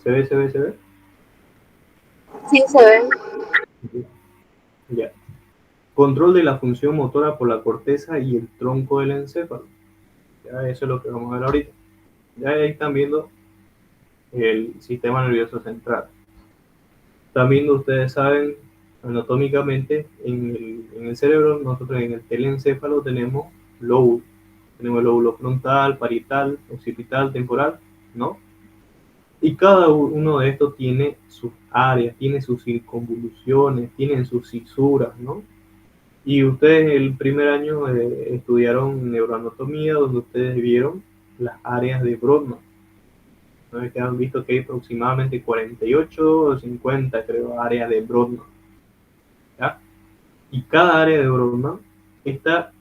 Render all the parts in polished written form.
¿Se ve? Sí, se ve. Ya. Control de la función motora por la corteza y el tronco del encéfalo. Ya, eso es lo que vamos a ver ahorita. Ya ahí están viendo el sistema nervioso central. También ustedes saben, anatómicamente, en el cerebro, nosotros en el telencéfalo tenemos lóbulos. Tenemos el lóbulo frontal, parietal, occipital, temporal, ¿no? Y cada uno de estos tiene sus áreas, tiene sus circunvoluciones, tienen sus cisuras, ¿no? Y ustedes el primer año estudiaron neuroanatomía, donde ustedes vieron las áreas de Brodmann. ¿No? Que han visto que hay aproximadamente 48 o 50, creo, áreas de Brodmann. ¿Ya? Y cada área de Brodmann está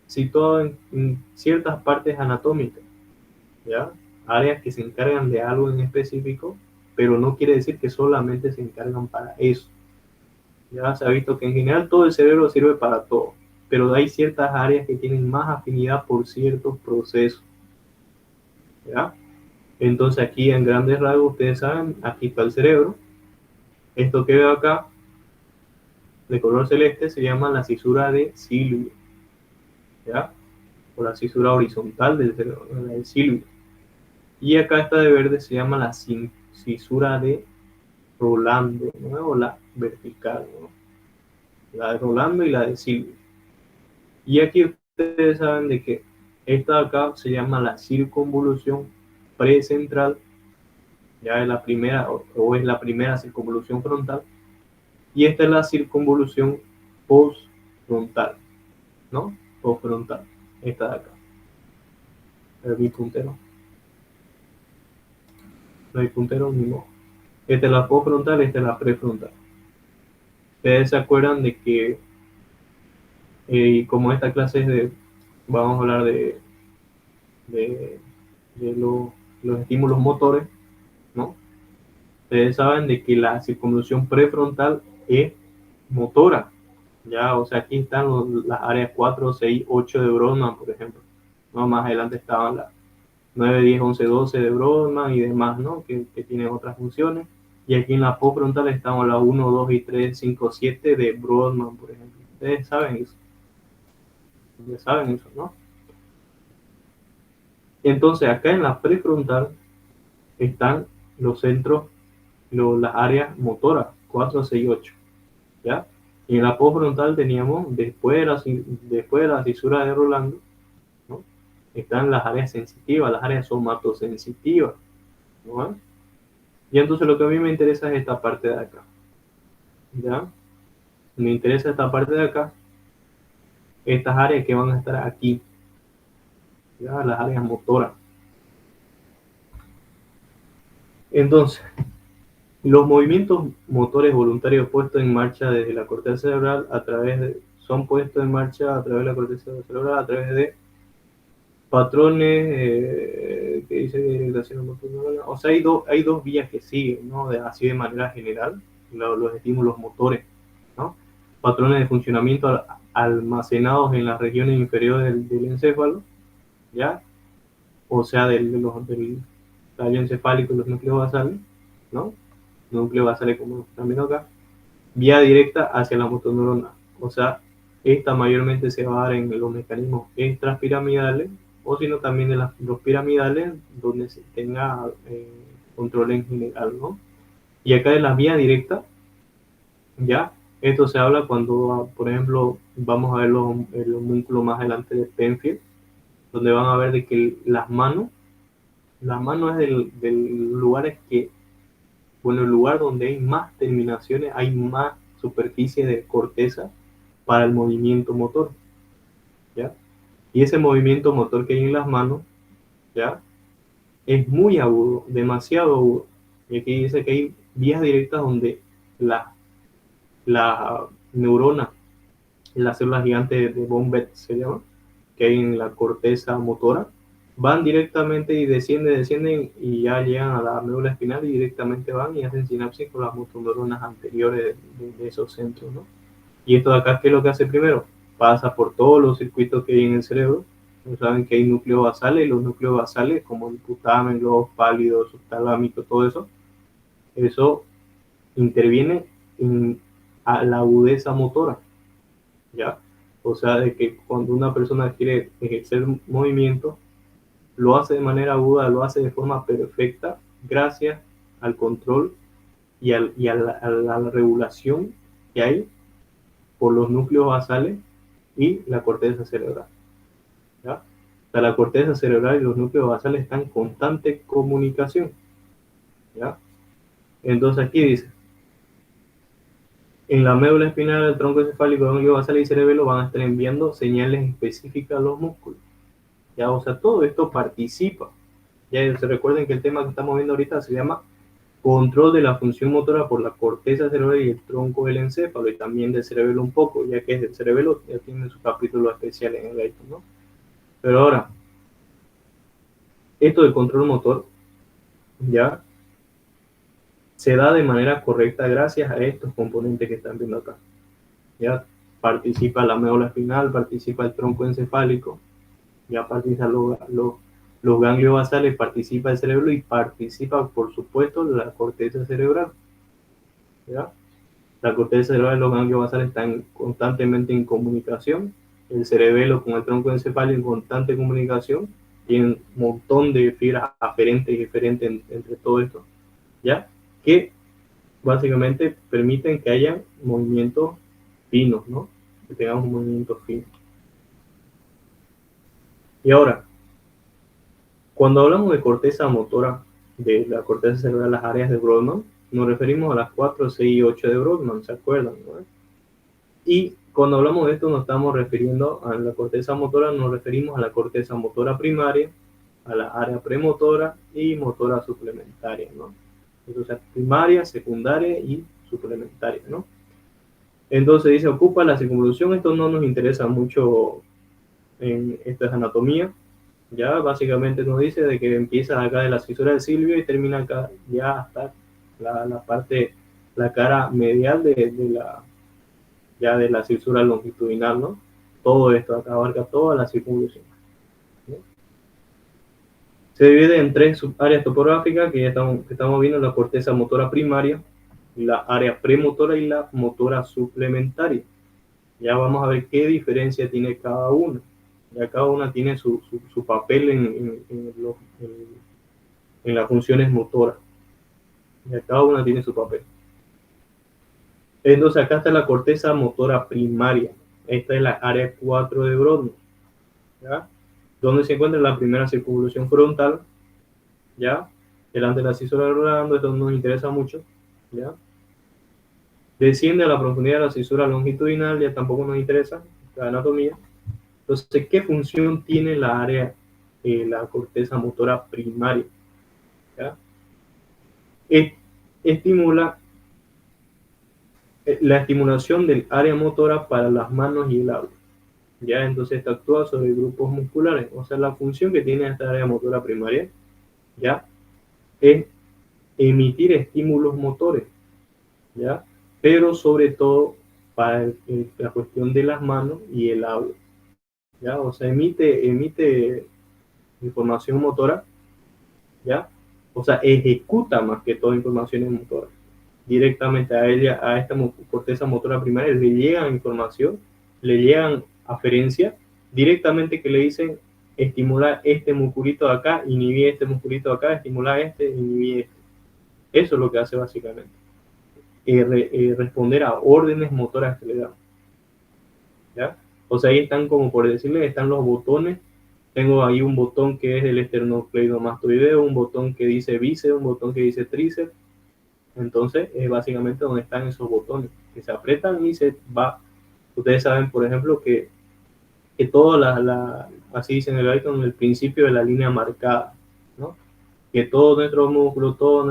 situada en ciertas partes anatómicas. ¿Ya? Áreas que se encargan de algo en específico, pero no quiere decir que solamente se encargan para eso. Ya se ha visto que en general todo el cerebro sirve para todo, pero hay ciertas áreas que tienen más afinidad por ciertos procesos. ¿Ya? Entonces aquí en grandes rasgos ustedes saben, aquí está el cerebro. Esto que veo acá de color celeste se llama la cisura de Silvio, ¿ya? O la cisura horizontal del cerebro, del Silvio. Y acá esta de verde se llama la cisura de Rolando, ¿no? O la vertical, ¿no? La de Rolando y la de Silvio. Y aquí ustedes saben de que esta de acá se llama la circunvolución precentral, ya es la primera o es la primera circunvolución frontal, y esta es la circunvolución postfrontal, ¿no? Postfrontal, esta de acá, mi puntero, no hay puntero ni modo. Esta es la postfrontal, esta es la prefrontal. Ustedes se acuerdan de que, como esta clase es de, vamos a hablar de, de los estímulos motores, ¿no? Ustedes saben de que la circunvolución prefrontal es motora, ya, o sea, aquí están las áreas 4, 6, 8 de Brodmann, por ejemplo, ¿no? Más adelante estaban las 9, 10, 11, 12 de Brodmann y demás, ¿no? Que tienen otras funciones. Y aquí en la postfrontal estamos las 1, 2 y 3, 5, 7 de Brodmann, por ejemplo. Ustedes saben eso, ¿no? Entonces, acá en la prefrontal están los centros, las áreas motoras, 4, 6, 8, ¿ya? Y en la postfrontal teníamos, después de la cisura de Rolando, ¿no? Están las áreas sensitivas, las áreas somatosensitivas, ¿no? Y entonces lo que a mí me interesa es esta parte de acá, ¿ya? Me interesa esta parte de acá, estas áreas que van a estar aquí, ¿ya? Las áreas motoras. Entonces, los movimientos motores voluntarios puestos en marcha desde la corteza cerebral son puestos en marcha a través de la corteza cerebral a través de patrones que dice dirección. O sea, hay dos vías que siguen, ¿no? Así de manera general, los estímulos motores, ¿no? Patrones de funcionamiento almacenados en las regiones inferiores del encéfalo, ¿ya? O sea, del tallo encefálico y los núcleos basales, ¿no? Núcleo basales como están viendo acá. Vía directa hacia la motoneurona, o sea, esta mayormente se va a dar en los mecanismos extrapiramidales o sino también en los piramidales donde se tenga control en general, ¿no? Y acá de la vía directa, ya, esto se habla cuando, por ejemplo, vamos a ver el homúnculo más adelante de Penfield, donde van a ver de que las manos es del lugares que, bueno, el lugar donde hay más terminaciones, hay más superficie de corteza para el movimiento motor, ¿ya? Y ese movimiento motor que hay en las manos, ¿ya? Es muy agudo, demasiado agudo. Y aquí dice que hay vías directas donde la neurona, las células gigantes de von Betz se llama, que hay en la corteza motora, van directamente y descienden y ya llegan a la médula espinal y directamente van y hacen sinapsis con las motoneuronas anteriores de esos centros, ¿no? Y esto de acá, ¿qué es lo que hace primero? Pasa por todos los circuitos que hay en el cerebro. Saben que hay núcleos basales y los núcleos basales, como el putamen, globos pálidos, subtalámico, todo eso, eso interviene a la agudeza motora, ¿ya? O sea, de que cuando una persona quiere ejercer movimiento, lo hace de manera aguda, lo hace de forma perfecta, gracias al control y a la regulación que hay por los núcleos basales y la corteza cerebral, ¿ya? O sea, la corteza cerebral y los núcleos basales están en constante comunicación, ¿ya? Entonces aquí dice, en la médula espinal, el tronco encefálico, el núcleo basal y el cerebelo van a estar enviando señales específicas a los músculos, ¿ya? O sea, todo esto participa. Ya se recuerden que el tema que estamos viendo ahorita se llama control de la función motora por la corteza cerebral y el tronco del encéfalo, y también del cerebelo un poco, ya que el cerebelo ya tiene su capítulo especial en el gaito, ¿no? Pero ahora, esto del control motor ya se da de manera correcta gracias a estos componentes que están viendo acá. Ya participa la médula espinal, participa el tronco encefálico, ya participan los ganglios basales, participa el cerebro y participa, por supuesto, la corteza cerebral, ¿ya? La corteza cerebral y los ganglios basales están constantemente en comunicación, el cerebelo con el tronco encefálico en constante comunicación, tienen un montón de fibras aferentes y diferentes entre todo esto, ¿ya? Que básicamente permiten que haya movimientos finos, ¿no? Que tengamos un movimiento fino. Y ahora, cuando hablamos de corteza motora, de la corteza cerebral, las áreas de Brodmann, nos referimos a las 4, 6 y 8 de Brodmann, ¿se acuerdan? ¿No? Y cuando hablamos de esto nos estamos refiriendo a la corteza motora, nos referimos a la corteza motora primaria, a la área premotora y motora suplementaria, ¿no? Entonces, primaria, secundaria y suplementaria, ¿no? Entonces dice, ocupa la circunvolución, esto no nos interesa mucho en esta anatomía, ya básicamente nos dice de que empieza acá de la cisura del silvio y termina acá ya hasta la parte, la cara medial de la cisura longitudinal, ¿no? Todo esto acá abarca toda la circunvolución, ¿no? Se divide en 3 subáreas topográficas que ya estamos viendo: la corteza motora primaria, la área premotora y la motora suplementaria. Ya vamos a ver qué diferencia tiene cada una. Ya cada una tiene su papel en las funciones motoras. Ya cada una tiene su papel. Entonces acá está la corteza motora primaria. Esta es la área 4 de Brodmann, ¿ya? Donde se encuentra la primera circunvolución frontal, ¿ya? Delante de la cisura del orlando, esto nos interesa mucho, ¿ya? Desciende a la profundidad de la cisura longitudinal, ya tampoco nos interesa la anatomía. Entonces, ¿qué función tiene la área, la corteza motora primaria? ¿Ya? Estimula la estimulación del área motora para las manos y el habla. ¿Ya? Entonces, esto actúa sobre grupos musculares. O sea, la función que tiene esta área motora primaria, ¿ya? Es emitir estímulos motores, ¿ya? Pero sobre todo para la cuestión de las manos y el habla, ¿ya? O sea, emite información motora, ¿ya? O sea, ejecuta más que todo informaciones motoras. Directamente a ella, a esta corteza motora primaria, le llegan información, le llegan aferencias directamente que le dicen estimular este musculito de acá, inhibir este musculito de acá, estimular este, inhibir este. Eso es lo que hace básicamente. Responder a órdenes motoras que le dan, ¿ya? O sea, ahí están, como por decirle, están los botones. Tengo ahí un botón que es el esternocleidomastoideo, un botón que dice bíceps, un botón que dice tríceps. Entonces, es básicamente donde están esos botones, que se apretan y se va. Ustedes saben, por ejemplo, que así dicen el gaito, en el principio de la línea marcada, ¿no? Que todos nuestros músculos, todos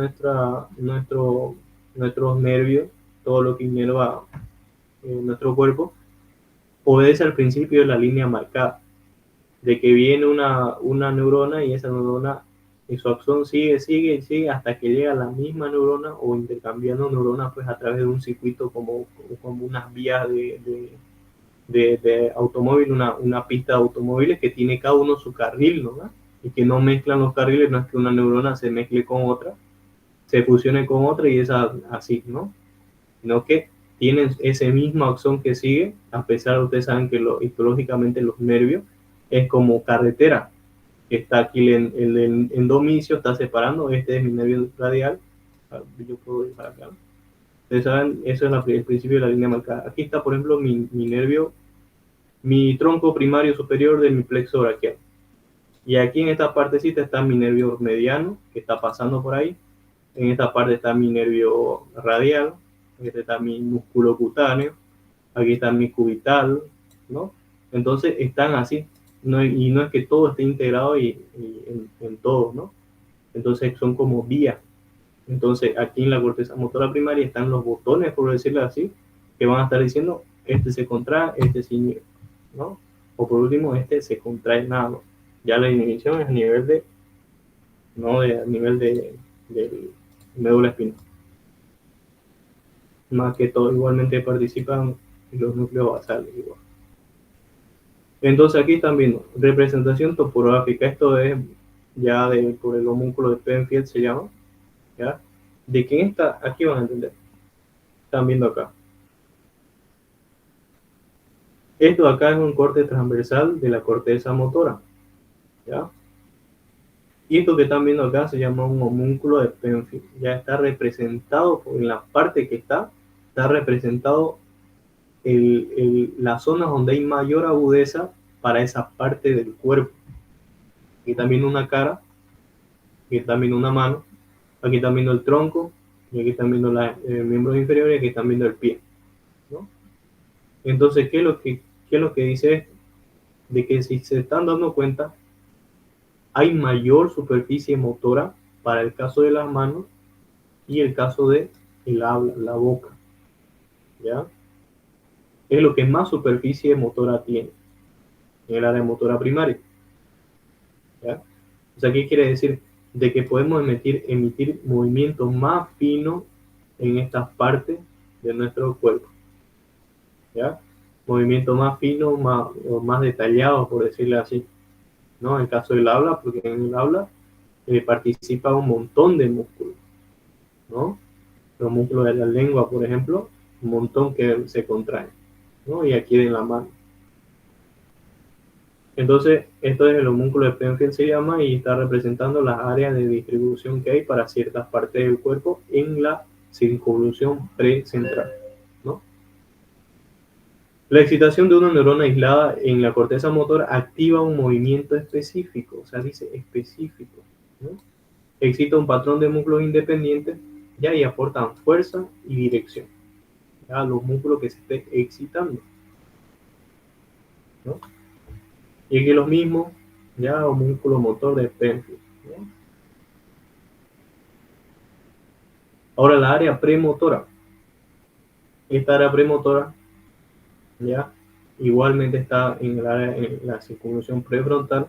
nuestros nervios, todo lo que inerva nuestro cuerpo, obedece al principio de la línea marcada, de que viene una neurona y esa neurona y su axón sigue hasta que llega a la misma neurona o intercambiando neuronas pues a través de un circuito como unas vías de automóvil, una pista de automóviles que tiene cada uno su carril, ¿no? Y que no mezclan los carriles, no es que una neurona se mezcle con otra, se fusione con otra y esa así, ¿no? Sino que tienen ese mismo axón que sigue, a pesar de ustedes saben que histológicamente los nervios es como carretera, que está aquí el endomicio, está separando, este es mi nervio radial, yo puedo ir para acá. Ustedes saben, eso es el principio de la línea marcada. Aquí está, por ejemplo, mi nervio, mi tronco primario superior de mi plexo braquial. Y aquí en esta partecita está mi nervio mediano, que está pasando por ahí. En esta parte está mi nervio radial, este está mi músculo cutáneo, aquí está mi cubital, ¿no? Entonces están así, no, y no es que todo esté integrado en todo, ¿no? Entonces son como vías. Entonces aquí en la corteza motora primaria están los botones, por decirlo así, que van a estar diciendo, este se contrae, este se inhibe, ¿no? O por último, este se contrae nada más. Ya la inhibición es a nivel de, no de, a nivel de médula espinal. Más que todo, igualmente participan los núcleos basales. Igual. Entonces aquí están viendo representación topográfica. Esto es ya por el homúnculo de Penfield se llama. ¿Ya? De quién está, aquí van a entender. Están viendo acá. Esto de acá es un corte transversal de la corteza motora. ¿Ya? Y esto que están viendo acá se llama un homúnculo de Penfield. Ya está representado en la parte que está representado las zonas donde hay mayor agudeza para esa parte del cuerpo. Aquí también una cara, aquí también una mano, aquí están viendo el tronco, y aquí están viendo los miembros inferiores, y aquí están viendo el pie, ¿no? Entonces, ¿qué es lo que dice esto? De que si se están dando cuenta, hay mayor superficie motora para el caso de las manos y el caso de el habla, la boca, ¿ya? Es lo que más superficie motora tiene en el área motora primaria, ¿ya? O sea, ¿qué quiere decir? De que podemos emitir movimientos más finos en estas partes de nuestro cuerpo, ¿ya? Movimientos más finos, más detallados, por decirlo así, ¿no? En el caso del habla, porque en el habla participa un montón de músculos, ¿no? Los músculos de la lengua, por ejemplo, un montón que se contraen, ¿no? Y aquí en la mano. Entonces, esto es el homúnculo de Penfield se llama y está representando las áreas de distribución que hay para ciertas partes del cuerpo en la circunvolución precentral, ¿no? La excitación de una neurona aislada en la corteza motora activa un movimiento específico, o sea, dice específico, ¿no? Excita un patrón de músculos independientes, ya, y aportan fuerza y dirección, ya, a los músculos que se estén excitando, ¿no? Y aquí los mismos, ya, homúnculo motor de Penfield, ¿no? Ahora la área premotora. Esta área premotora, ya, igualmente está en el área, en la circunvolución prefrontal,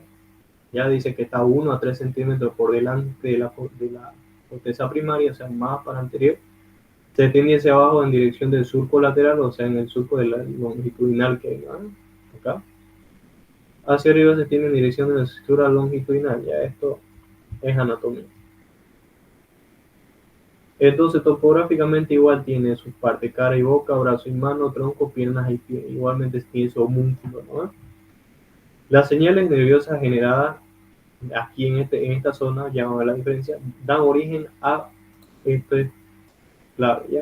ya dice que está 1 a 3 centímetros por delante de la corteza primaria, o sea, más para anterior. Se extiende hacia abajo en dirección del surco lateral, o sea, en el surco de la longitudinal que hay, ¿no? Acá. Hacia arriba se extiende en dirección de la estructura longitudinal, ya esto es anatomía. Entonces, topográficamente igual tiene su parte cara y boca, brazo y mano, tronco, piernas y pie. Igualmente tiene su homúnculo, ¿no? Las señales nerviosas generadas aquí en esta zona, ya la diferencia, dan origen a, esto es clave, ¿ya?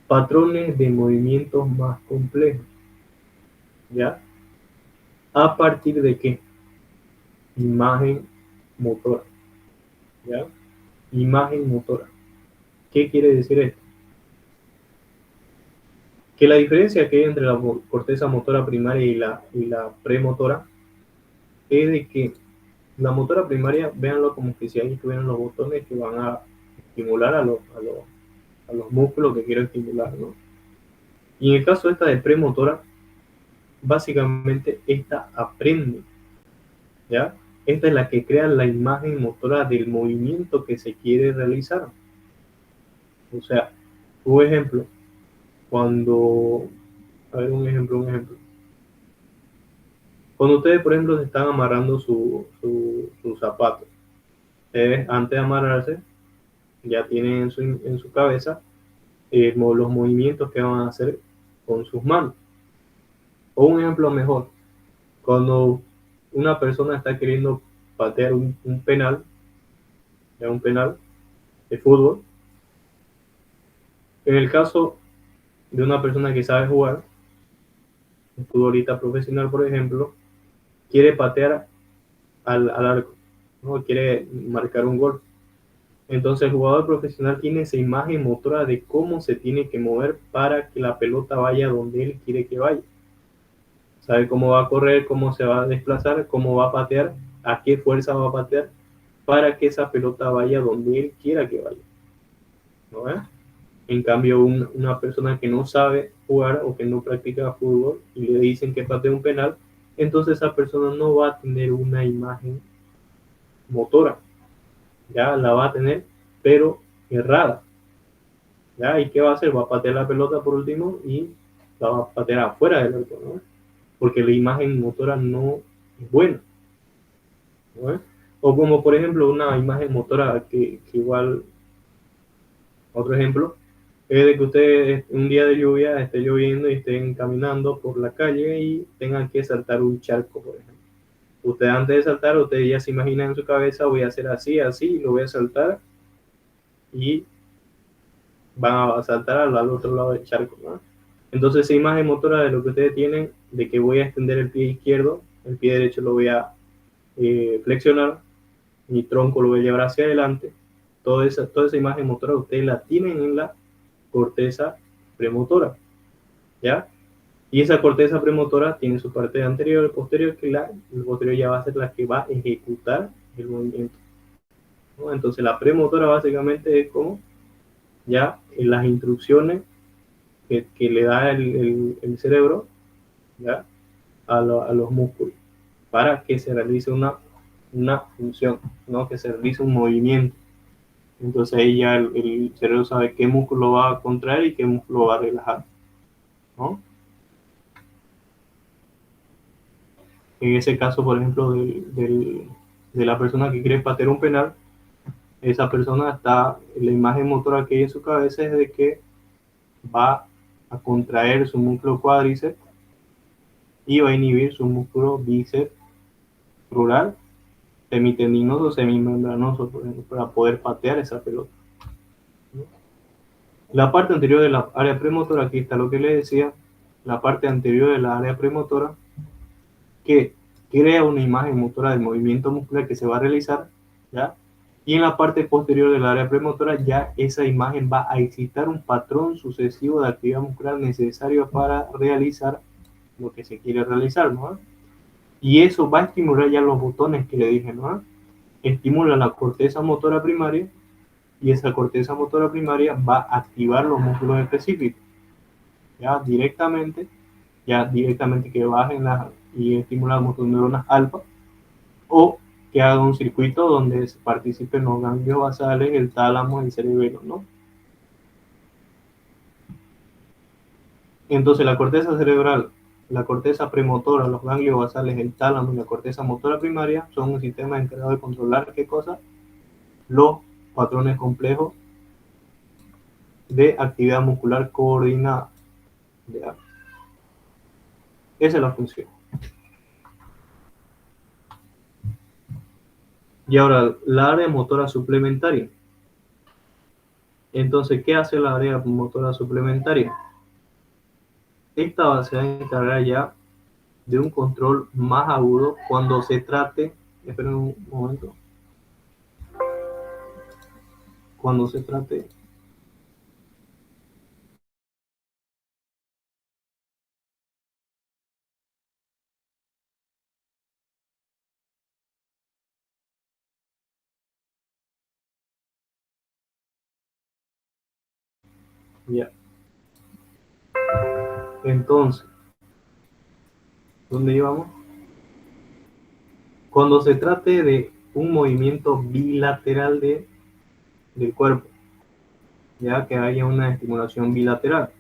Patrones de movimientos más complejos, ¿ya? ¿A partir de qué? Imagen motora, ¿ya? Imagen motora. ¿Qué quiere decir esto? Que la diferencia que hay entre la corteza motora primaria y la premotora es de que la motora primaria, véanlo como que si ahí tuvieran los botones que van a estimular a los músculos que quiero estimular, ¿no? Y en el caso de esta de premotora, básicamente esta aprende, ¿ya? Esta es la que crea la imagen motora del movimiento que se quiere realizar. O sea, un ejemplo, cuando, a ver, un ejemplo. Cuando ustedes, por ejemplo, se están amarrando sus zapatos, antes de amarrarse, ya tienen en su cabeza los movimientos que van a hacer con sus manos. O un ejemplo mejor, cuando una persona está queriendo patear un penal, ya un penal de fútbol, en el caso de una persona que sabe jugar, un futbolista profesional, por ejemplo, quiere patear al arco, ¿no? Quiere marcar un gol. Entonces el jugador profesional tiene esa imagen motora de cómo se tiene que mover para que la pelota vaya donde él quiere que vaya. Sabe cómo va a correr, cómo se va a desplazar, cómo va a patear, a qué fuerza va a patear, para que esa pelota vaya donde él quiera que vaya. ¿No es? En cambio, una persona que no sabe jugar o que no practica fútbol y le dicen que patee un penal, entonces esa persona no va a tener una imagen motora, ya la va a tener, pero errada. ¿Ya? ¿Y qué va a hacer? Va a patear la pelota por último y la va a patear afuera del arco, ¿no? Porque la imagen motora no es buena, ¿no? O como por ejemplo una imagen motora que igual, otro ejemplo, es de que ustedes un día de lluvia esté lloviendo y estén caminando por la calle y tengan que saltar un charco, por ejemplo. Ustedes antes de saltar, ustedes ya se imaginan en su cabeza, voy a hacer así, así, lo voy a saltar y van a saltar al otro lado del charco, ¿no? Entonces esa imagen motora de lo que ustedes tienen, de que voy a extender el pie izquierdo, el pie derecho lo voy a flexionar, mi tronco lo voy a llevar hacia adelante, toda esa imagen motora ustedes la tienen en la corteza premotora, ¿ya? Y esa corteza premotora tiene su parte anterior y posterior, que el posterior ya va a ser la que va a ejecutar el movimiento, ¿no? Entonces la premotora básicamente es como ya en las instrucciones que le da el cerebro, ¿ya? A los músculos para que se realice una función, ¿no? Que se realice un movimiento. Entonces ahí ya el cerebro sabe qué músculo va a contraer y qué músculo va a relajar, ¿no? En ese caso, por ejemplo, de la persona que quiere patear un penal, esa persona está, la imagen motora que hay en su cabeza es de que va a contraer su músculo cuádriceps y va a inhibir su músculo bíceps crural, semitendinoso, semimembranoso, por ejemplo, para poder patear esa pelota. La parte anterior de la área premotora, aquí está lo que le decía, la parte anterior de la área premotora, que crea una imagen motora del movimiento muscular que se va a realizar, ¿ya? Y en la parte posterior del área premotora ya esa imagen va a excitar un patrón sucesivo de actividad muscular necesario para realizar lo que se quiere realizar, ¿no? Y eso va a estimular ya los botones que le dije, ¿no? Estimula la corteza motora primaria y esa corteza motora primaria va a activar los músculos específicos, ya directamente que bajen y estimulamos tus neuronas alfa, o que haga un circuito donde participen los ganglios basales, el tálamo y el cerebelo, ¿no? Entonces la corteza cerebral, la corteza premotora, los ganglios basales, el tálamo y la corteza motora primaria son un sistema encargado de controlar qué cosa, los patrones complejos de actividad muscular coordinada. ¿Ya? Esa es la función. Y ahora, la área motora suplementaria. Entonces, ¿qué hace la área motora suplementaria? Esta se va a encargar ya de un control más agudo cuando se trate, esperen un momento, cuando se trate, ya. Entonces, ¿dónde íbamos? Cuando se trate de un movimiento bilateral del cuerpo, ya que haya una estimulación bilateral,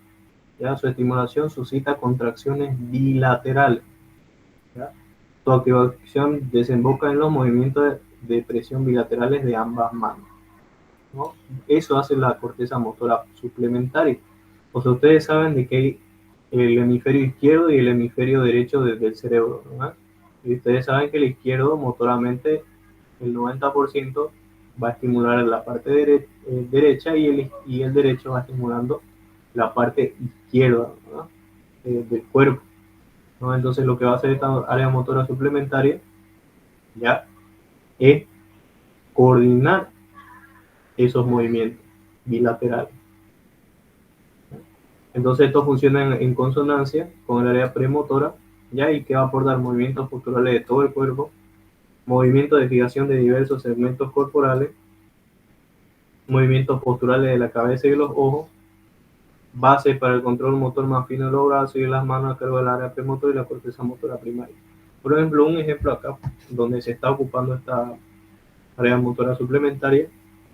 ya su estimulación suscita contracciones bilaterales, ¿ya? Su activación desemboca en los movimientos de presión bilaterales de ambas manos. ¿no? Eso hace la corteza motora suplementaria. O sea, ustedes saben de que hay el hemisferio izquierdo y el hemisferio derecho del cerebro, ¿no? Y ustedes saben que el izquierdo motoramente el 90% va a estimular la parte derecha y el derecho va estimulando la parte izquierda, ¿no? Del cuerpo, ¿no? Entonces lo que va a hacer esta área motora suplementaria ya es coordinar esos movimientos bilaterales. Entonces esto funciona en consonancia con el área premotora, ya, y que va a aportar movimientos posturales de todo el cuerpo, movimientos de fijación de diversos segmentos corporales, movimientos posturales de la cabeza y de los ojos, base para el control motor más fino de los brazos y de las manos a cargo del área premotora y la corteza motora primaria. Por ejemplo, un ejemplo acá donde se está ocupando esta área motora suplementaria,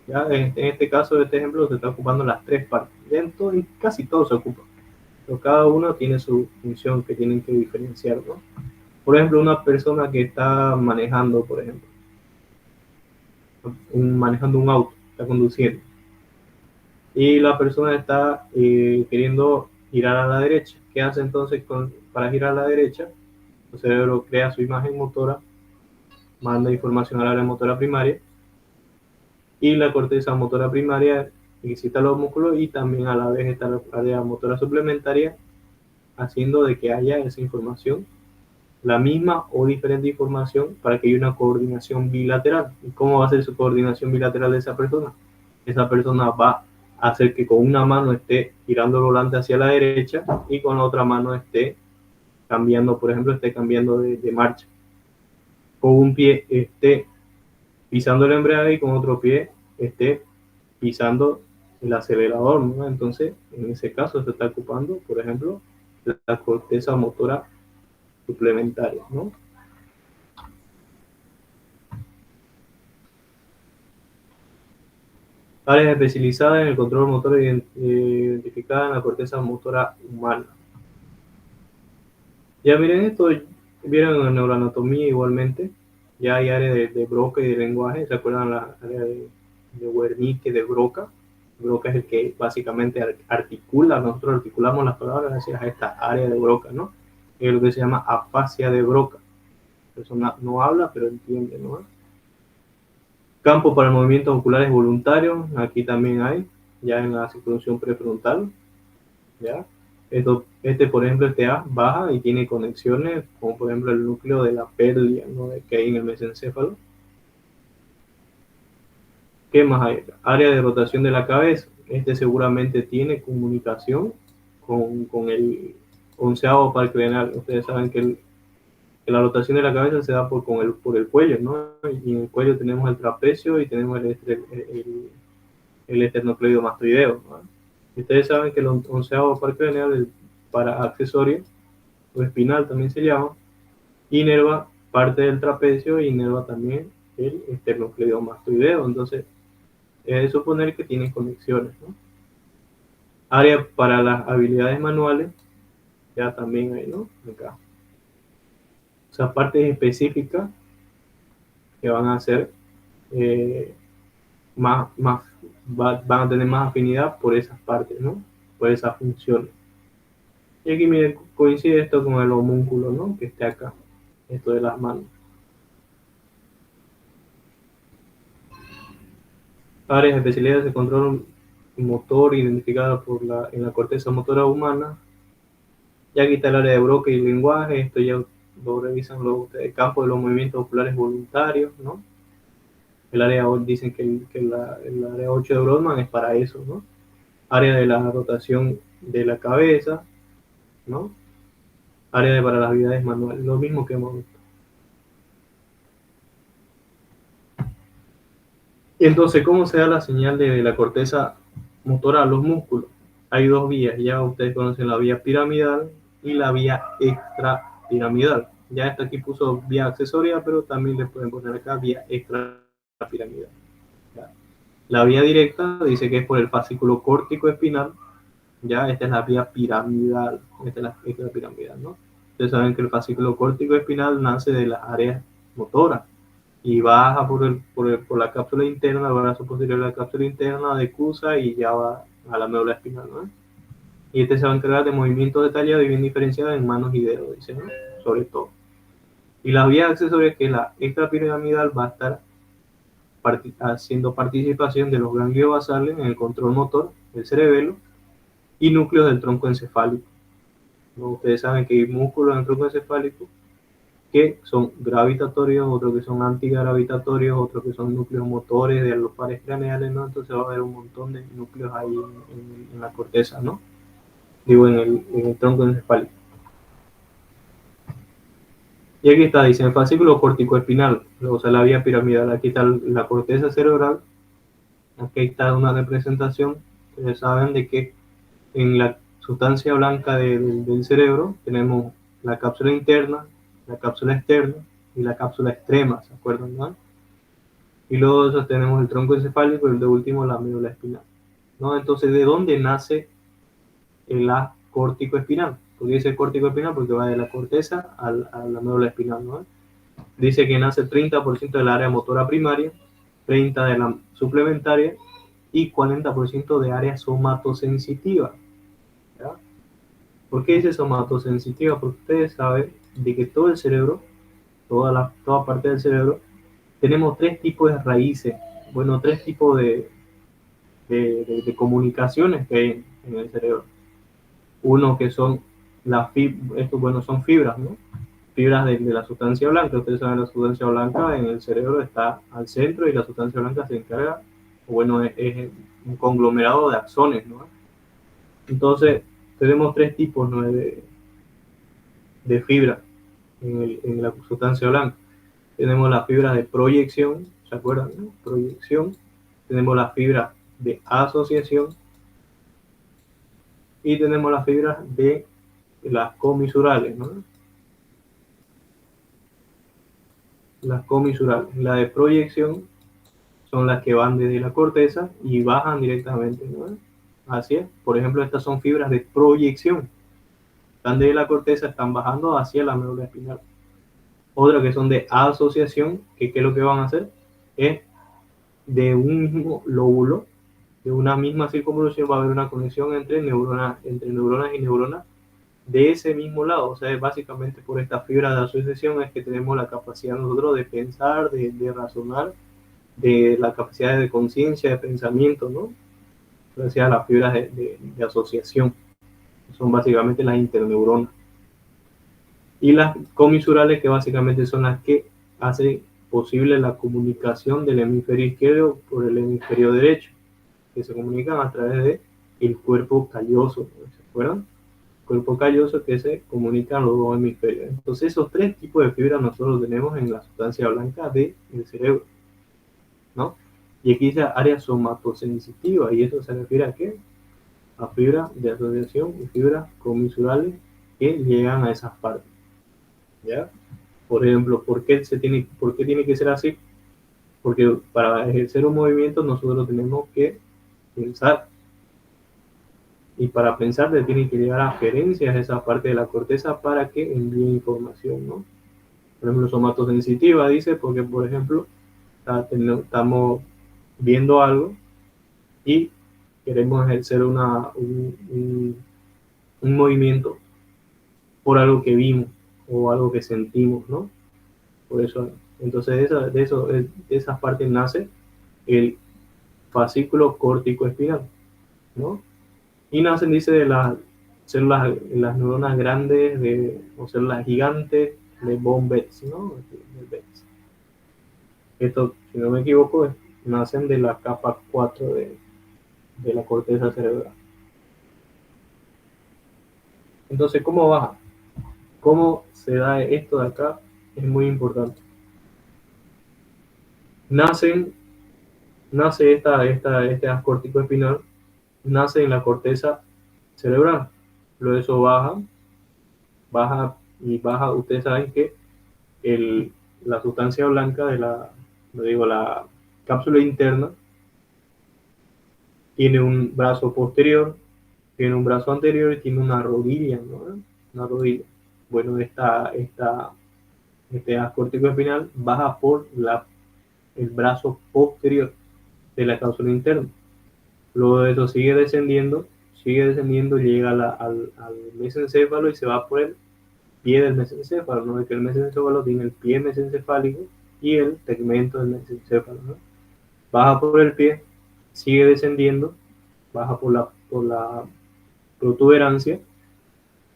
ya en este caso de este ejemplo se está ocupando las tres partes, en casi todo se ocupa, pero cada uno tiene su función que tienen que diferenciar, ¿no? Por ejemplo, una persona que está manejando, por ejemplo, manejando un auto, está conduciendo, y la persona está queriendo girar a la derecha. ¿Qué hace entonces para girar a la derecha? El cerebro crea su imagen motora, manda información al área motora primaria, y la corteza motora primaria excita los músculos y también a la vez está la área motora suplementaria haciendo de que haya esa información, la misma o diferente información, para que haya una coordinación bilateral. ¿Y cómo va a ser su coordinación bilateral de esa persona? Esa persona va a hacer que con una mano esté girando el volante hacia la derecha y con la otra mano esté cambiando, por ejemplo, esté cambiando de marcha. Con un pie esté pisando el embrague y con otro pie esté pisando el acelerador, ¿no? Entonces, en ese caso se está ocupando, por ejemplo, la corteza motora suplementaria, ¿no? Áreas especializadas en el control motor identificada en la corteza motora humana. Ya miren esto, vieron en neuroanatomía igualmente, ya hay áreas de Broca y de lenguaje, ¿se acuerdan la área de Wernicke, de Broca? Broca es el que básicamente articula, nosotros articulamos las palabras gracias a esta área de Broca, ¿no? Es lo que se llama afasia de Broca. La persona no habla, pero entiende, ¿no? Campo para movimientos oculares voluntarios, aquí también hay, ya en la circunvolución prefrontal, ¿ya? Por ejemplo, este A baja y tiene conexiones, como por ejemplo el núcleo de la perlia, ¿no? Que hay en el mesencéfalo. ¿Qué más hay? Área de rotación de la cabeza. Este seguramente tiene comunicación con el onceavo par craneal. Ustedes saben que la rotación de la cabeza se da por el cuello, ¿no? Y en el cuello tenemos el trapecio y tenemos el esternocleidomastoideo, ¿no? Ustedes saben que el onceavo par craneal, el para accesorio o espinal también se llama, inerva parte del trapecio y inerva también el esternocleidomastoideo. Entonces, es de suponer que tienen conexiones, ¿no? Área para las habilidades manuales, ya también hay, ¿no? Acá. O sea, partes específicas que van a ser van a tener más afinidad por esas partes, ¿no? Por esas funciones. Y aquí miren, coincide esto con el homúnculo, ¿no? Que esté acá, esto de las manos. Áreas especiales de control motor identificadas en la corteza motora humana. Ya aquí está el área de Broca y lenguaje, esto ya lo revisan ustedes, campo de los movimientos oculares voluntarios, ¿no? El área, dicen que el área 8 de Brodmann es para eso, ¿no? Área de la rotación de la cabeza, ¿no? Área para las habilidades manuales, lo mismo que hemos visto. Entonces, ¿cómo se da la señal de la corteza motora a los músculos? Hay dos vías, ya ustedes conocen la vía piramidal y la vía extrapiramidal. Ya esta aquí puso vía accesoria, pero también le pueden poner acá vía extrapiramidal. La vía directa dice que es por el fascículo córtico espinal, ya esta es la vía piramidal, esta es la extrapiramidal, ¿no? Ustedes saben que el fascículo córtico espinal nace de las áreas motoras, y baja por la cápsula interna, el brazo posterior de la cápsula interna, decusa y ya va a la médula espinal, ¿no? Y este se va a encargar de movimientos detallados y bien diferenciados en manos y dedos, dice, ¿no? Sobre todo. Y las vías accesorias, que la extrapiramidal va a estar haciendo participación de los ganglios basales en el control motor, el cerebelo, y núcleos del tronco encefálico. ¿No? Ustedes saben que hay músculos en el tronco encefálico que son gravitatorios, otros que son antigravitatorios, otros que son núcleos motores de los pares craneales, ¿no? Entonces va a haber un montón de núcleos ahí en la corteza, ¿no? Digo, en el tronco encefálico. Y aquí está, dice, el fascículo corticoespinal, o sea, la vía piramidal. Aquí está la corteza cerebral. Aquí está una representación. Ustedes saben de que en la sustancia blanca del cerebro tenemos la cápsula interna, la cápsula externa y la cápsula extrema, ¿se acuerdan? ¿No? Y luego de eso tenemos el tronco encefálico y el de último la médula espinal, ¿no? Entonces, ¿de dónde nace el A córtico espinal? Porque dice córtico espinal porque va de la corteza a la médula espinal, ¿no? Dice que nace 30% del área motora primaria, 30% de la suplementaria y 40% de área somatosensitiva. ¿Ya? ¿Por qué dice somatosensitiva? Porque ustedes saben de que todo el cerebro, toda parte del cerebro, tenemos tres tipos de raíces, bueno, tres tipos de comunicaciones que hay en el cerebro. Uno que son estos, bueno, son fibras, ¿no? Fibras de la sustancia blanca. Ustedes saben, la sustancia blanca en el cerebro está al centro y la sustancia blanca se encarga, o bueno, es un conglomerado de axones, ¿no? Entonces, tenemos tres tipos, ¿no? de fibra en la sustancia blanca. Tenemos la fibra de proyección, ¿se acuerdan? ¿No? Proyección. Tenemos la fibra de asociación y tenemos las fibras de las comisurales, ¿no? Las comisurales. La de proyección son las que van desde la corteza y bajan directamente, ¿no? Así es. Por ejemplo, estas son fibras de proyección. Están desde la corteza, están bajando hacia la médula espinal. Otra que son de asociación, que ¿qué es lo que van a hacer? Es de un mismo lóbulo, de una misma circunvolución, va a haber una conexión entre neuronas y neuronas de ese mismo lado. O sea, básicamente por esta fibra de asociación es que tenemos la capacidad nosotros de pensar, de razonar, de la capacidad de conciencia, de pensamiento, ¿no? Gracias a las fibras de asociación. Son básicamente las interneuronas. Y las comisurales, que básicamente son las que hacen posible la comunicación del hemisferio izquierdo por el hemisferio derecho, que se comunican a través del cuerpo calloso, ¿se acuerdan? Cuerpo calloso que se comunican los dos hemisferios. Entonces, esos tres tipos de fibras nosotros tenemos en la sustancia blanca del cerebro, ¿no? Y aquí dice área somatosensitiva, y eso se refiere a qué? A fibras de asociación y fibras comisurales que llegan a esas partes, ¿ya? Por ejemplo, ¿por qué tiene que ser así? Porque para ejercer un movimiento nosotros tenemos que pensar, y para pensar le tienen que llegar aferencias a esa parte de la corteza para que envíe información, ¿no? Por ejemplo, somatosensitiva dice porque, por ejemplo, estamos viendo algo y queremos ejercer un movimiento por algo que vimos o algo que sentimos, ¿no? Por eso, entonces de esas partes nace el fascículo córtico espinal, ¿no? Y nacen, dice, de las células, las neuronas grandes o células gigantes de von Betz, ¿no? Esto, si no me equivoco, nacen de la capa 4 de la corteza cerebral. Entonces, ¿cómo baja? ¿Cómo se da esto de acá? Es muy importante. Nace este haz córtico espinal, nace en la corteza cerebral. Luego eso baja. Ustedes saben que la sustancia blanca la cápsula interna tiene un brazo posterior, tiene un brazo anterior y tiene una rodilla, ¿no? Una rodilla. Bueno, este haz córtico espinal baja por la el brazo posterior de la cápsula interna. Luego de eso sigue descendiendo, llega al mesencéfalo y se va por el pie del mesencéfalo, ¿no? De que el mesencéfalo tiene el pie mesencefálico y el tegmento del mesencéfalo, ¿no? Baja por el pie, sigue descendiendo, baja por la protuberancia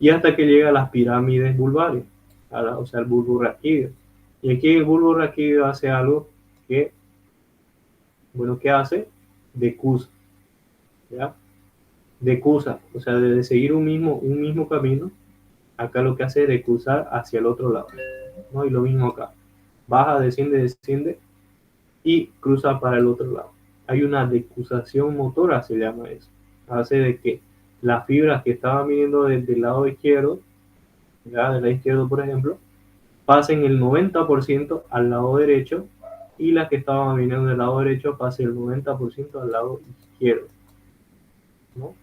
y hasta que llega a las pirámides vulvares, o sea, el bulbo raquídeo. Y aquí el bulbo raquídeo hace algo que, bueno, ¿qué hace? Decusa, ¿ya? Decusa, o sea, de seguir un mismo camino, acá lo que hace es decusar hacia el otro lado, ¿no? Y lo mismo acá, baja, desciende y cruza para el otro lado. Hay una decusación motora, se llama eso. Hace de que las fibras que estaban viniendo desde el lado izquierdo, ¿ya? Del lado izquierdo, por ejemplo, pasen el 90% al lado derecho y las que estaban viniendo del lado derecho pasen el 90% al lado izquierdo, ¿no?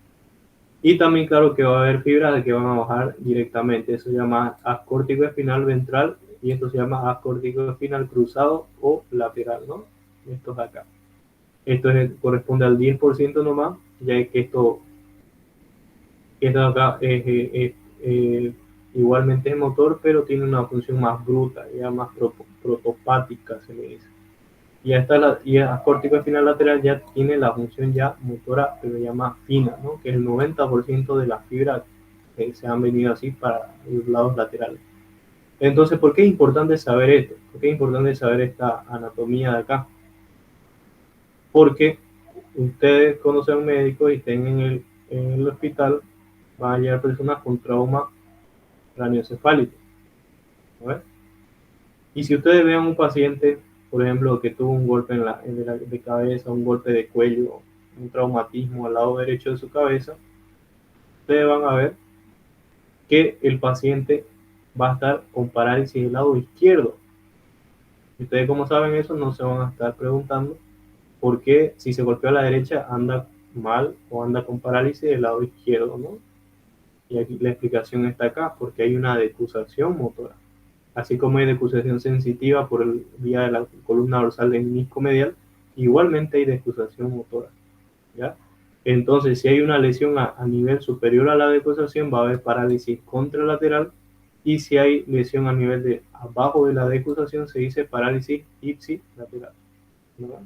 Y también, claro, que va a haber fibras de que van a bajar directamente. Eso se llama haz córtico espinal ventral y esto se llama haz córtico espinal cruzado o lateral, ¿no? Esto es acá. Esto corresponde al 10% nomás, ya que esto acá igualmente es motor, pero tiene una función más bruta, ya más protopática, se le dice. Y el córtico espinal lateral ya tiene la función ya motora, pero ya más fina, ¿no? Que es el 90% de las fibras que se han venido así para los lados laterales. Entonces, ¿por qué es importante saber esto? ¿Por qué es importante saber esta anatomía de acá? Porque ustedes conocen a un médico y estén en el hospital, van a llegar personas con trauma craneoencefálico, ¿no? Y si ustedes ven a un paciente, por ejemplo, que tuvo un golpe de cabeza, un golpe de cuello, un traumatismo al lado derecho de su cabeza, ustedes van a ver que el paciente va a estar con parálisis del lado izquierdo. Y ustedes, como saben eso, no se van a estar preguntando por qué si se golpeó a la derecha anda mal o anda con parálisis del lado izquierdo, ¿no? Y aquí la explicación está acá, porque hay una decusación motora. Así como hay decusación sensitiva por el vía de la columna dorsal del menisco medial, igualmente hay decusación motora, ¿ya? Entonces, si hay una lesión a nivel superior a la decusación, va a haber parálisis contralateral, y si hay lesión a nivel de abajo de la decusación, se dice parálisis ipsilateral, ¿verdad?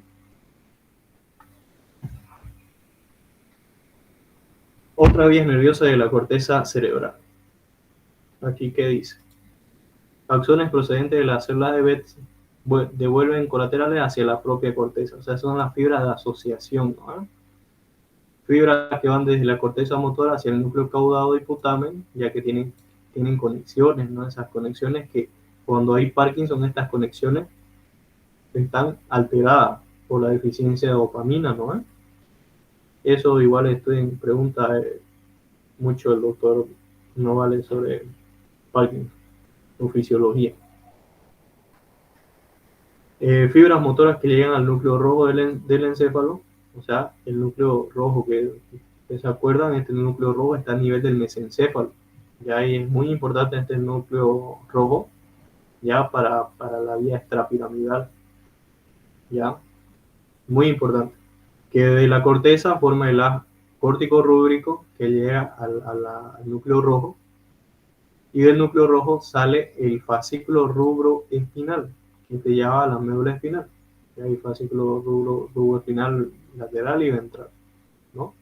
Otra vía nerviosa de la corteza cerebral. Aquí, ¿qué dice? Acciones procedentes de las células de Betz devuelven colaterales hacia la propia corteza. O sea, son las fibras de asociación, ¿no? Fibras que van desde la corteza motora hacia el núcleo caudado y putamen, ya que tienen conexiones, ¿no? Esas conexiones que cuando hay Parkinson, estas conexiones están alteradas por la deficiencia de dopamina, ¿no? Eso igual estoy en pregunta mucho el doctor Novales sobre Parkinson, su fisiología. Fibras motoras que llegan al núcleo rojo del encéfalo, o sea, el núcleo rojo que se acuerdan, este núcleo rojo está a nivel del mesencéfalo. Ya es muy importante este núcleo rojo, ya para la vía extrapiramidal, ya, muy importante. Que de la corteza forma el haz córtico rúbrico que llega al núcleo rojo, y del núcleo rojo sale el fascículo rubro espinal, que te lleva a la médula espinal. Y hay fascículo rubro espinal lateral y ventral, ¿no?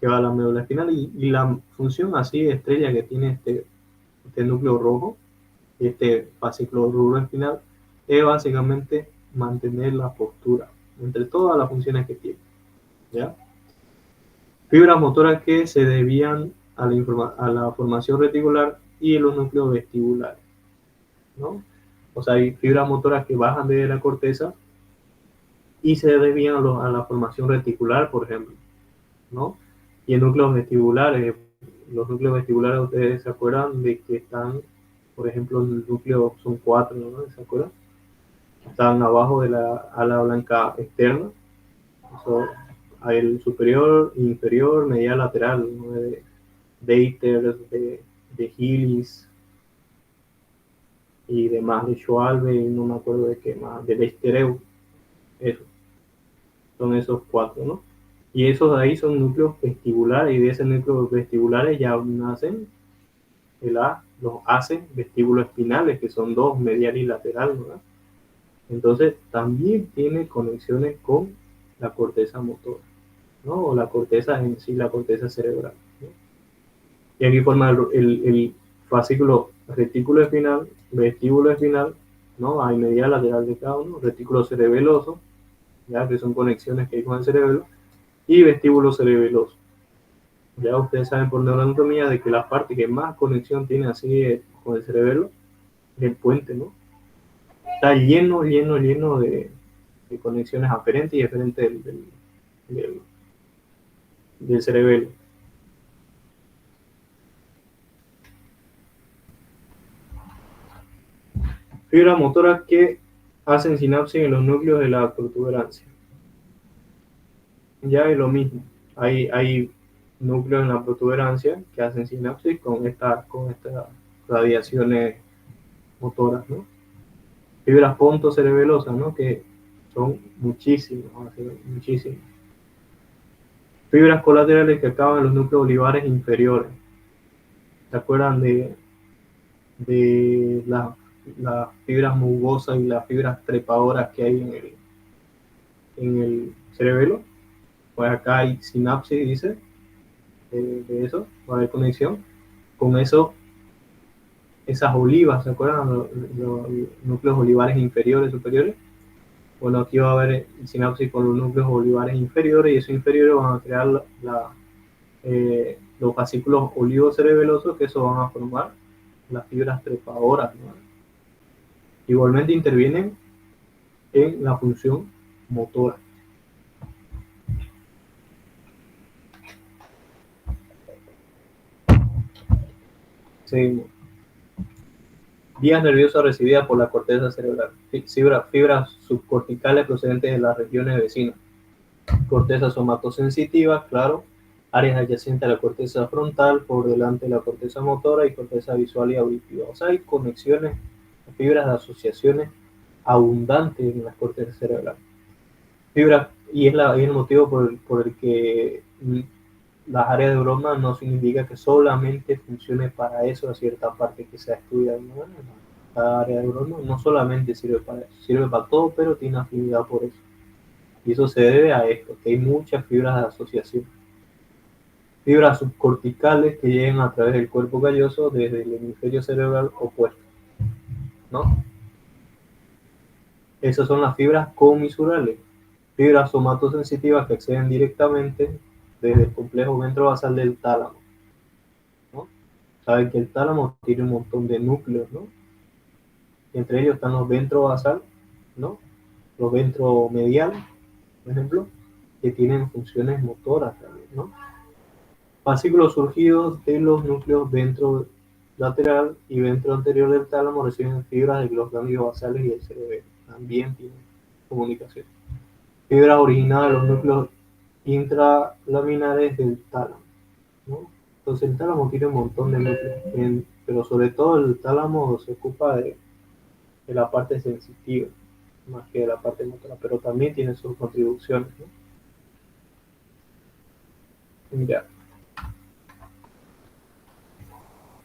Que va a la médula espinal, y la función así estrella que tiene este núcleo rojo, este fascículo rubro espinal, es básicamente mantener la postura entre todas las funciones que tiene, ¿ya? Fibras motoras que se debían a la formación reticular y los núcleos vestibulares, ¿no? O sea, hay fibras motoras que bajan de la corteza y se debían a la formación reticular, por ejemplo, ¿no? Y en núcleos vestibulares, los núcleos vestibulares, ustedes se acuerdan de que están, por ejemplo, el núcleo son 4, ¿no? ¿Se acuerdan? Están abajo de la ala blanca externa, eso, hay el superior, inferior, medial, lateral, ¿no? De Deiter, de Hillis, y demás de Schwalbe, y no me acuerdo de qué más, de Leistereu, eso, son esos cuatro, ¿no? Y esos de ahí son núcleos vestibulares, y de esos núcleos vestibulares ya nacen los hacen vestíbulos espinales, que son dos, medial y lateral, ¿no? Entonces también tiene conexiones con la corteza motora, ¿no? O la corteza en sí, la corteza cerebral, ¿no? Y aquí forma el fascículo retículo espinal, vestíbulo espinal, ¿no? Hay medial, lateral de cada uno, retículo cerebeloso, ya que son conexiones que hay con el cerebelo, y vestíbulo cerebeloso. Ya ustedes saben por neuroanatomía de que la parte que más conexión tiene así con el cerebelo es el puente, ¿no? Está lleno de conexiones aferentes y eferentes del, del cerebelo. Fibras motoras que hacen sinapsis en los núcleos de la protuberancia. Ya es lo mismo. Hay núcleos en la protuberancia que hacen sinapsis con estas radiaciones motoras, ¿no? Fibras pontocerebelosas, ¿no? Que son muchísimas, muchísimas. Fibras colaterales que acaban en los núcleos olivares inferiores. ¿Se acuerdan de las fibras mugosas y las fibras trepadoras que hay en el cerebelo? Pues acá hay sinapsis, dice, de eso, va a haber conexión. Con eso, esas olivas, ¿se acuerdan? Los núcleos olivares inferiores, superiores. Bueno, aquí va a haber sinapsis con los núcleos olivares inferiores, y esos inferiores van a crear los fascículos olivocerebelosos, que eso van a formar las fibras trepadoras, ¿no? Igualmente intervienen en la función motora. Seguimos. Vías nerviosas recibidas por la corteza cerebral. Fibras subcorticales procedentes de las regiones vecinas. Corteza somatosensitiva, claro. Áreas adyacentes a la corteza frontal, por delante de la corteza motora, y corteza visual y auditiva. O sea, hay conexiones, fibras de asociaciones abundantes en la corteza cerebral. Fibras, y es el motivo por el que las áreas de broma no significa que solamente funcione para eso a cierta parte que se ha estudiado, ¿no? Cada área de broma no solamente sirve para eso, sirve para todo, pero tiene afinidad por eso. Y eso se debe a esto, que hay muchas fibras de asociación. Fibras subcorticales que llegan a través del cuerpo calloso desde el hemisferio cerebral opuesto, ¿no? Esas son las fibras comisurales. Fibras somatosensitivas que acceden directamente desde el complejo ventrobasal del tálamo, ¿no? Saben que el tálamo tiene un montón de núcleos, ¿no? Entre ellos están los ventrobasal, ¿no? Los ventromedial, por ejemplo, que tienen funciones motoras también, ¿no? Fascículos surgidos de los núcleos ventrolateral y ventroanterior del tálamo reciben fibras de los ganglios basales y el cerebelo. También tienen comunicación. Fibras originadas de los núcleos intralaminares del tálamo, ¿no? Entonces el tálamo tiene un montón de núcleos, pero sobre todo el tálamo se ocupa de la parte sensitiva, más que de la parte motora, pero también tiene sus contribuciones, ¿no? Ya.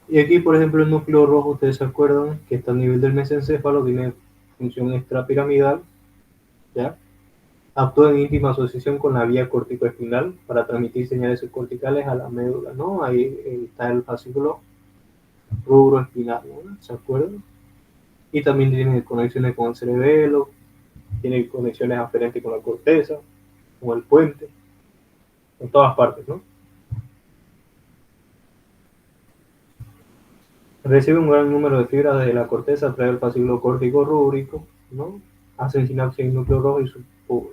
Y aquí, por ejemplo, el núcleo rojo, ustedes se acuerdan que está a nivel del mesencéfalo, tiene función extrapiramidal, ¿ya? Actúa en íntima asociación con la vía corticoespinal para transmitir señales corticales a la médula, ¿no? Ahí está el fascículo rubroespinal, ¿no? ¿Se acuerdan? Y también tiene conexiones con el cerebelo, tiene conexiones aferentes con la corteza, con el puente, en todas partes, ¿no? Recibe un gran número de fibras de la corteza a través del fascículo córtico rúbrico, ¿no? Hacen sinapsis en el núcleo rojo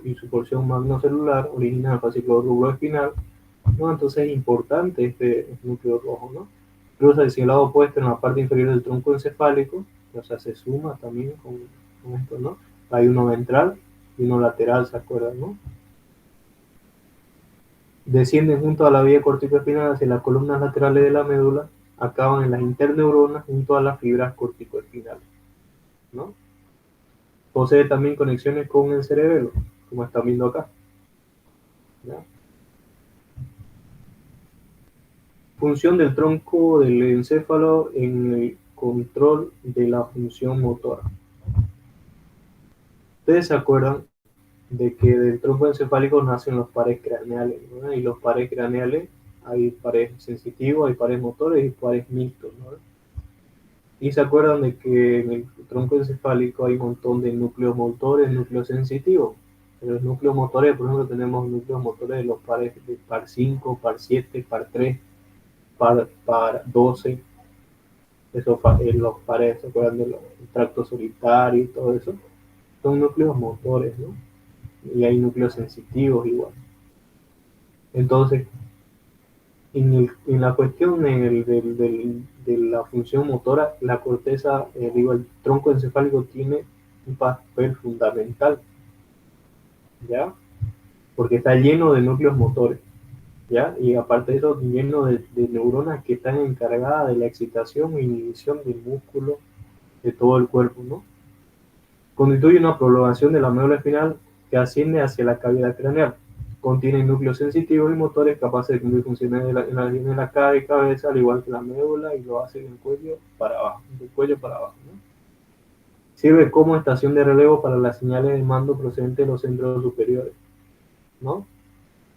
y su porción magnocelular origina el fascículo rubroespinal, ¿no? Entonces es importante este núcleo rojo, ¿no? Cruza hacia el lado opuesto en la parte inferior del tronco encefálico, o sea, se suma también con esto, ¿no? Hay uno ventral y uno lateral, ¿se acuerdan, no? Descienden junto a la vía corticoespinal hacia las columnas laterales de la médula, acaban en las interneuronas junto a las fibras corticoespinales. ¿no? Posee también conexiones con el cerebelo, como están viendo acá, ¿ya? Función del tronco del encéfalo en el control de la función motora. Ustedes se acuerdan de que del tronco encefálico nacen los pares craneales, ¿no? Y los pares craneales, hay pares sensitivos, hay pares motores y pares mixtos, ¿no? Y se acuerdan de que en el tronco encefálico hay un montón de núcleos motores, núcleos sensitivos. En los núcleos motores, por ejemplo, tenemos núcleos motores de los pares de par 5, par 7, par 3, par 12. Esos los pares, ¿se acuerdan del tracto solitario y todo eso? Son núcleos motores, ¿no? Y hay núcleos sensitivos igual. Entonces, en la cuestión de la función motora, la corteza, el tronco encefálico tiene un papel fundamental, ¿ya? Porque está lleno de núcleos motores, ¿ya? Y aparte de eso, lleno de neuronas que están encargadas de la excitación e inhibición del músculo de todo el cuerpo, ¿no? Constituye una prolongación de la médula espinal que asciende hacia la cavidad craneal. Contiene núcleos sensitivos y motores capaces de cumplir funciones en la cara y cabeza, al igual que la médula, y lo hace del cuello para abajo, del cuello para abajo, ¿no? Sirve como estación de relevo para las señales de mando procedentes de los centros superiores, ¿no?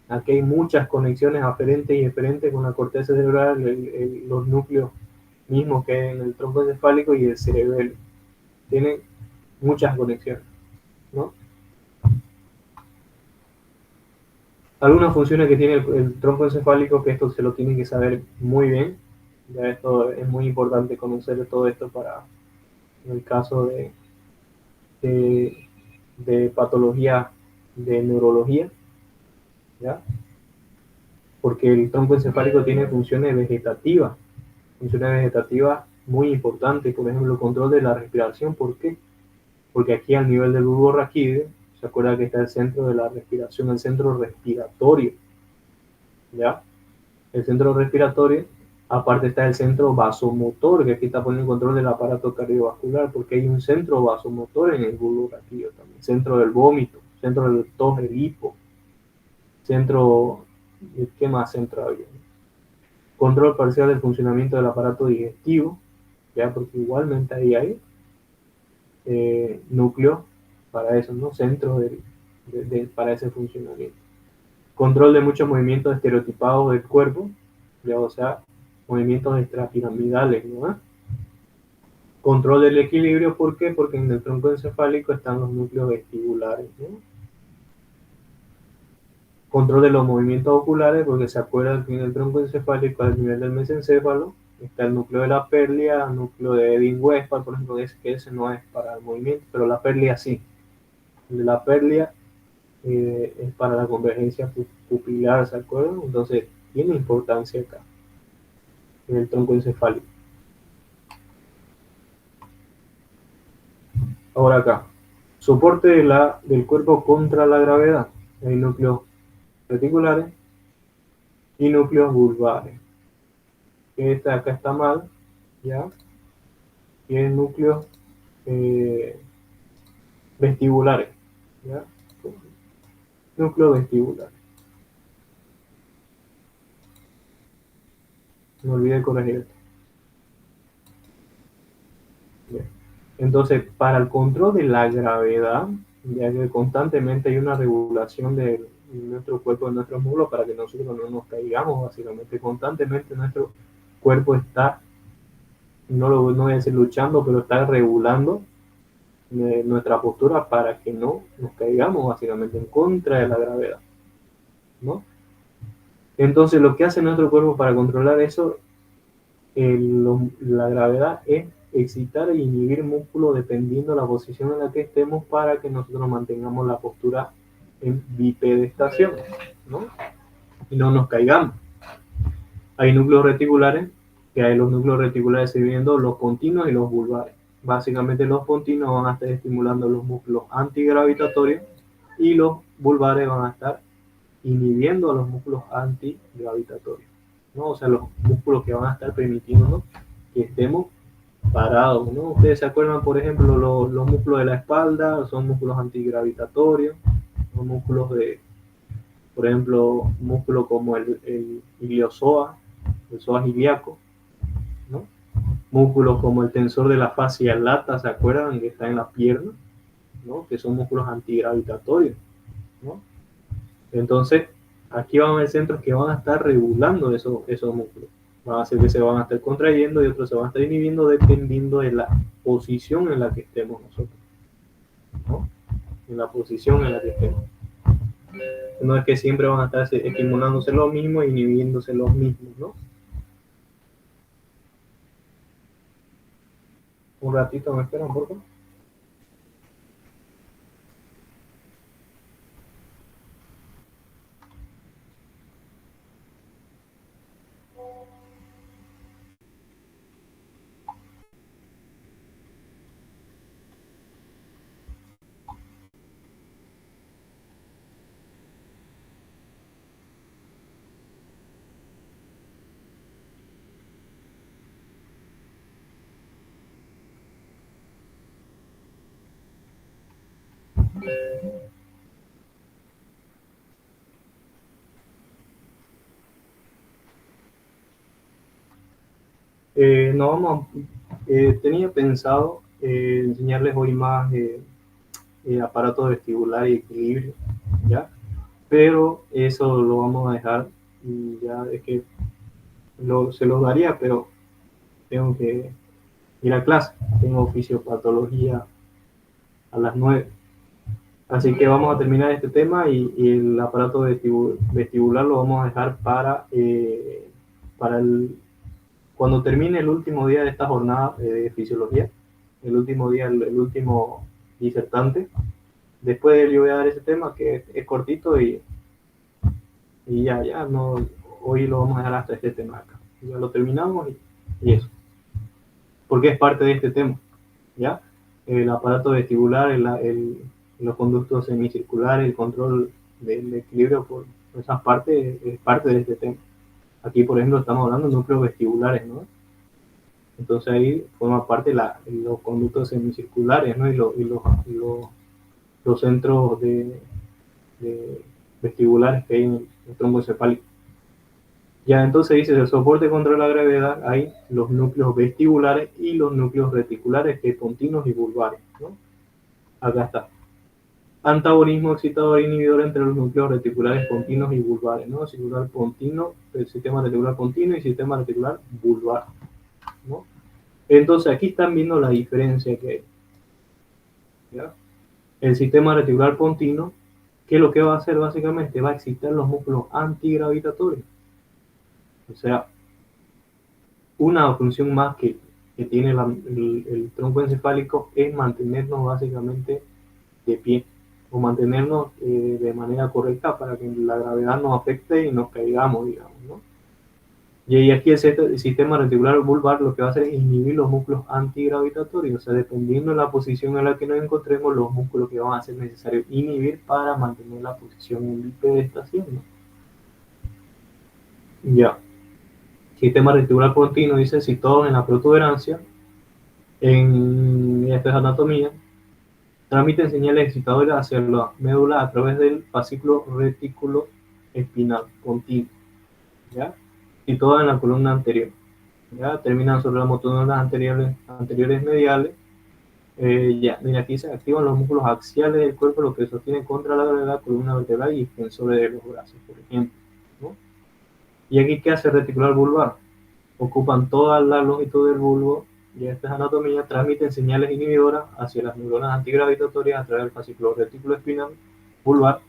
Aquí hay muchas conexiones aferentes y eferentes con la corteza cerebral, los núcleos mismos que hay en el tronco encefálico y el cerebelo. Tienen muchas conexiones, ¿no? Algunas funciones que tiene el tronco encefálico, que esto se lo tienen que saber muy bien. Ya esto es muy importante conocer todo esto para el caso de patología de neurología, ¿ya? Porque el tronco encefálico tiene funciones vegetativas muy importantes, por ejemplo, el control de la respiración. ¿Por qué? Porque aquí al nivel del bulbo raquídeo, se acuerda que está el centro de la respiración, el centro respiratorio, ¿ya? El centro respiratorio, aparte está el centro vasomotor, que aquí está poniendo el control del aparato cardiovascular, porque hay un centro vasomotor en el bulbo raquídeo también, centro del vómito, centro del tos, el hipo, centro, ¿qué más centro había? Control parcial del funcionamiento del aparato digestivo, ya, porque igualmente ahí hay núcleo para eso, ¿no? Centro para ese funcionamiento. Control de muchos movimientos estereotipados del cuerpo, ya, o sea, movimientos extrapiramidales, ¿no? Control del equilibrio, ¿por qué? Porque en el tronco encefálico están los núcleos vestibulares, ¿no? Control de los movimientos oculares, porque se acuerdan que en el tronco encefálico, al nivel del mesencéfalo, está el núcleo de la pérlea, el núcleo de Ewing-Westphal, por ejemplo, que ese no es para el movimiento, pero la pérlea sí. La pérlea es para la convergencia pupilar, ¿se acuerdan? Entonces, tiene importancia acá, en el tronco encefálico. Ahora acá, soporte del cuerpo contra la gravedad. Hay núcleos reticulares y núcleos vulvares. Acá está mal, ¿ya? Tienen núcleos vestibulares, ¿ya? Núcleo vestibular. Me olvidé de corregir esto. Bien. Entonces, para el control de la gravedad, ya que constantemente hay una regulación de nuestro cuerpo, de nuestros músculos, para que nosotros no nos caigamos, básicamente. Constantemente nuestro cuerpo está, no voy a decir luchando, pero está regulando nuestra postura para que no nos caigamos, básicamente, en contra de la gravedad, ¿no? Entonces, lo que hace nuestro cuerpo para controlar eso, la gravedad, es excitar e inhibir músculos dependiendo de la posición en la que estemos para que nosotros mantengamos la postura en bipedestación, ¿no? Y no nos caigamos. Hay núcleos reticulares, que hay los núcleos reticulares se dividen en dos, los continuos y los vulvares. Básicamente los continuos van a estar estimulando los músculos antigravitatorios y los vulvares van a estar inhibiendo a los músculos antigravitatorios, ¿no? O sea, los músculos que van a estar permitiendo que estemos parado, ¿no? Ustedes se acuerdan, por ejemplo, los músculos de la espalda, son músculos antigravitatorios, son músculos de, por ejemplo, músculos como el iliozoa, el psoas ilíaco, ¿no? Músculos como el tensor de la fascia lata, ¿se acuerdan? Que está en la pierna, ¿no? Que son músculos antigravitatorios, ¿no? Entonces, aquí van a haber centros que van a estar regulando esos músculos. Van a ser que se van a estar contrayendo y otros se van a estar inhibiendo dependiendo de la posición en la que estemos nosotros, ¿no? En la posición en la que estemos. No es que siempre van a estar estimulándose los mismos e inhibiéndose los mismos, ¿no? Un ratito, ¿me esperan, por favor? No, vamos, tenía pensado enseñarles hoy más aparato vestibular y equilibrio, ¿ya? Pero eso lo vamos a dejar, ya es que se los daría, pero tengo que ir a clase, tengo fisiopatología a las 9. Así que vamos a terminar este tema y el aparato vestibular lo vamos a dejar para cuando termine el último día de esta jornada de fisiología, el último día, el último disertante. Después de él yo voy a dar ese tema que es cortito y ya, no, hoy lo vamos a dejar hasta este tema acá. Ya lo terminamos y eso, porque es parte de este tema, ¿ya? El aparato vestibular, los conductos semicirculares, el control del equilibrio por esas partes es parte de este tema. Aquí, por ejemplo, estamos hablando de núcleos vestibulares, ¿no? Entonces ahí forma parte los conductos semicirculares, ¿no? Los centros de vestibulares que hay en el trombo encefálico. Ya entonces dice, el soporte contra la gravedad hay los núcleos vestibulares y los núcleos reticulares, que pontinos y vulvares, ¿no? Acá está. Antagonismo excitador inhibidor entre los núcleos reticulares pontinos y vulvares, ¿no? Circular pontino, el sistema reticular pontino y sistema reticular vulvar, ¿no? Entonces aquí están viendo la diferencia que hay, ¿ya? El sistema reticular pontino, que lo que va a hacer básicamente va a excitar los músculos antigravitatorios. O sea, una función más que tiene el tronco encefálico es mantenernos básicamente de pie o mantenernos de manera correcta para que la gravedad nos afecte y nos caigamos, digamos, ¿no? Y aquí el sistema reticular vulvar lo que va a hacer es inhibir los músculos antigravitatorios, o sea, dependiendo de la posición en la que nos encontremos, los músculos que van a ser necesarios inhibir para mantener la posición en bipedestación, ¿no? Ya. Sistema reticular continuo dice situado en la protuberancia, en esta es anatomía, transmiten señales excitadoras hacia la médula a través del fascículo retículo espinal continuo, ¿ya? Situado en la columna anterior, ¿ya? Terminan sobre las motoras anteriores mediales. Ya, mira, aquí se activan los músculos axiales del cuerpo, los que sostienen contra la columna vertebral y extensores de los brazos, por ejemplo, ¿no? Y aquí, ¿qué hace el reticular vulvar? Ocupan toda la longitud del bulbo y esta es anatomía, transmiten señales inhibidoras hacia las neuronas antigravitatorias a través del fascículo retículo espinal vulvar,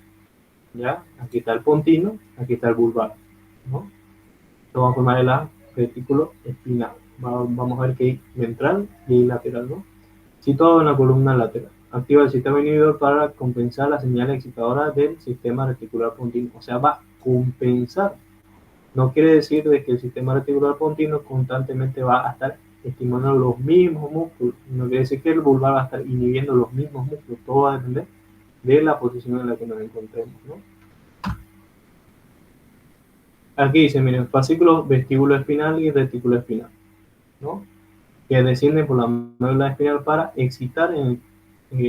¿ya? Aquí está el pontino, aquí está el vulvar, ¿no? Esto va a formar el retículo espinal. Vamos a ver que hay ventral y hay lateral, ¿no? Situado en la columna lateral. Activa el sistema inhibidor para compensar las señales excitadoras del sistema reticular pontino. O sea, va a compensar. No quiere decir de que el sistema reticular pontino constantemente va a estar estimulando los mismos músculos. No quiere decir que el vulvar va a estar inhibiendo los mismos músculos. Todo va a depender de la posición en la que nos encontremos, ¿no? Aquí dice, miren, fascículo vestíbulo espinal y retículo espinal, ¿no? que descienden por la médula espinal para excitar en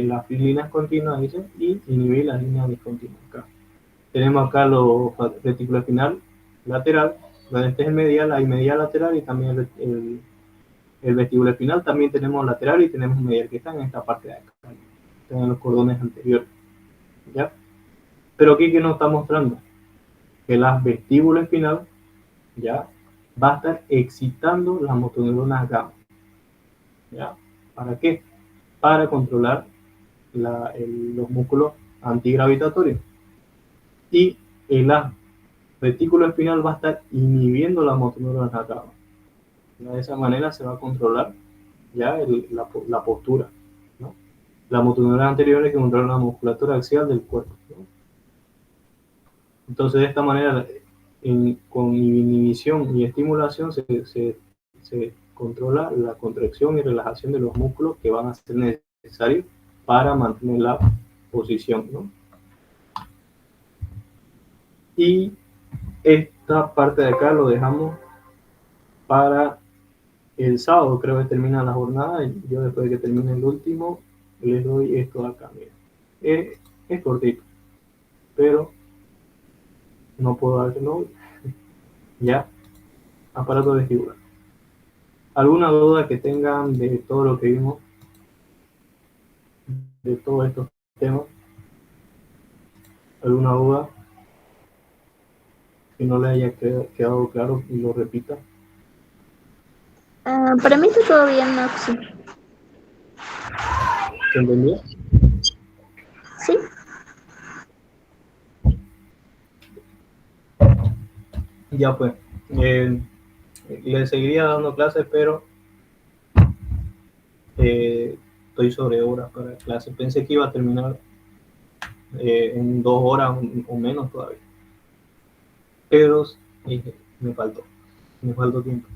las líneas continuas, dice, y inhibir las líneas discontinuas. Acá tenemos acá los retículo espinal lateral, donde este es el medial, hay medial lateral y también el vestíbulo espinal. También tenemos lateral y tenemos medial, que están en esta parte de acá, están en los cordones anteriores, ¿ya? Pero aquí que nos está mostrando que la vestíbulo espinal ya va a estar excitando las motoneuronas gamma, ¿ya? ¿Para qué? Para controlar los músculos antigravitatorios. Y el retículo espinal va a estar inhibiendo las motoneuronas gamma. De esa manera se va a controlar ya la postura, ¿no? Las motoneuronas anteriores que controlan la musculatura axial del cuerpo, ¿no? Entonces, de esta manera, con inhibición y estimulación se controla la contracción y relajación de los músculos que van a ser necesarios para mantener la posición, ¿no? Y esta parte de acá lo dejamos para el sábado, creo que termina la jornada, y yo después de que termine el último, les doy esto de acá, mira. Es cortito, pero no puedo dárselo ya. Aparato vestibular. ¿Alguna duda que tengan de todo lo que vimos, de todos estos temas? ¿Alguna duda que no le haya quedado claro y lo repita? Para mí está todo bien, Maxi. ¿Se entendió? Sí. Ya pues. Le seguiría dando clases, pero estoy sobre horas para clase. Pensé que iba a terminar en 2 horas o menos todavía. Pero me faltó tiempo.